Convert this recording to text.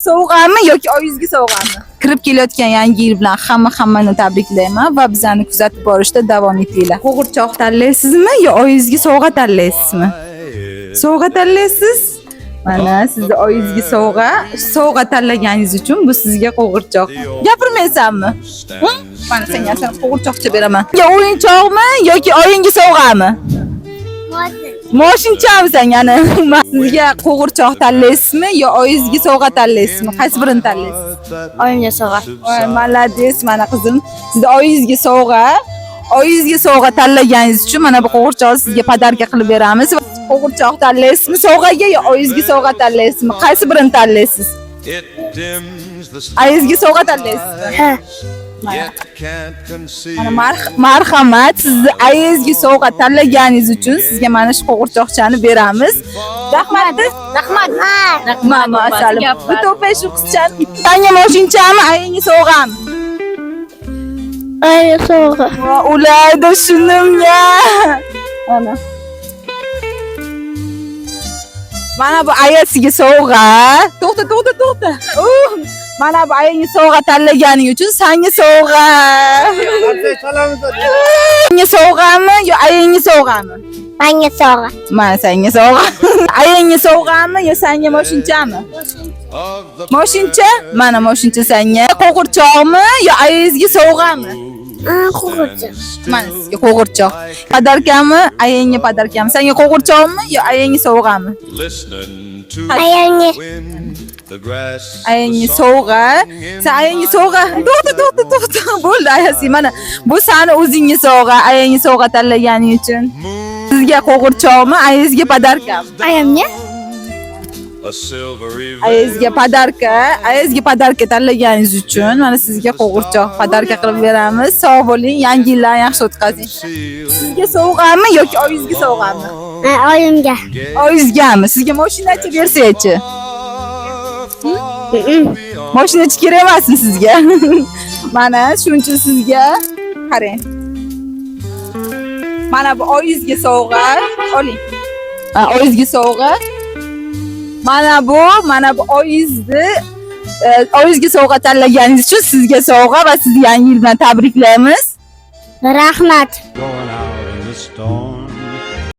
sovg'ami yoki oyingizga sovg'ami? Kirib kelayotgan yangi yil bilan hammani tabriklayman va bizani kuzatib borishda davom etinglar. Qo'g'irchoq tanlaysizmi yo oyingizga sovg'a tanlaysizmi? Sovg'a tanlaysiz? Mana sizni oyingizga sovg'a tanlaganingiz uchun bu sizga qo'g'irchoq. Gapirmaysanmi? Mana senga qo'g'irchoqcha beraman. Ya o'yinchoqmi yoki oyingga sovg'ami? Moshinchami sen yana? Sizga qo'g'irchoq tanlaysizmi yo oyingizga sovg'a tanlaysizmi? Qaysi birini tanlaysiz? Oyimga sovg'a. Voy, malades, mana qizim. Sizni oyingizga sovg'a tanlaganingiz uchun mana bu qo'g'irchoqni sizga podarka qilib beramiz. Qo'g'irchoq tanlaysizmi sovg'aga yo oyingizga sovg'a tanlaysizmi? Qaysi birini tanlaysiz? Oyingizga sovg'a tanlaysizmi? Ha. Mana marhamat, sizni oyingizga sovg'a tanlaganingiz uchun sizga mana shu qo'g'irchoqchani beramiz. Rahmat. Masalan, bu to'pay shu qizchani. Senga moshinchami, oyingga sovg'ami? Oyimga sovg'a. Ulayda shunimga. Ana. Mana bu ayasiga sovg'a. To'xta. Mana bu ayangga sovg'a tanlaganing uchun senga sovg'a. Senga sovg'ami yo ayangga sovg'ami? Menga sovg'a. Mana senga sovg'a. Ayangga sovg'ami yo senga moshinchami? Moshincha? Mana moshincha senga. Qo'g'irchoqmi yo ayangizga sovg'ami? Qo'g'irchoq. Mana sizga qo'g'irchoq. Podarkami? Ayangga podarkami? Senga qo'g'irchoqmi yo ayangga sovg'ami? Ayangga. Ayangga sovg'a. Sen ayangga sovg'a. To'xta. Bo'ldi ayasi. Mana bu seni o'zingga sovg'a, ayangga sovg'a tanlaganing uchun. Sizga qo'g'irchoqmi, ayangizga podarkami? Ayamga. Ayangizga podarka tanlaganingiz uchun mana sizga qo'g'irchoq podarka qilib beramiz. Sog' bo'ling, yangi yillarni yaxshi o'tkazing. Sizga sovg'ami yoki oyingizga sovg'ami? Oyimga. Oyingizgami? Sizga mashinachi bersa-chi? Mashinachi kerak emasmi sizga? Mana shuning uchun sizga qarang. Mana bu oyingizga sovg'a, oling. Oyingizga sovg'a. Mana bu oyingizga sovg'a tanlaganingiz uchun sizga sovg'a va sizni yangi yil bilan tabriklaymiz. Rahmat.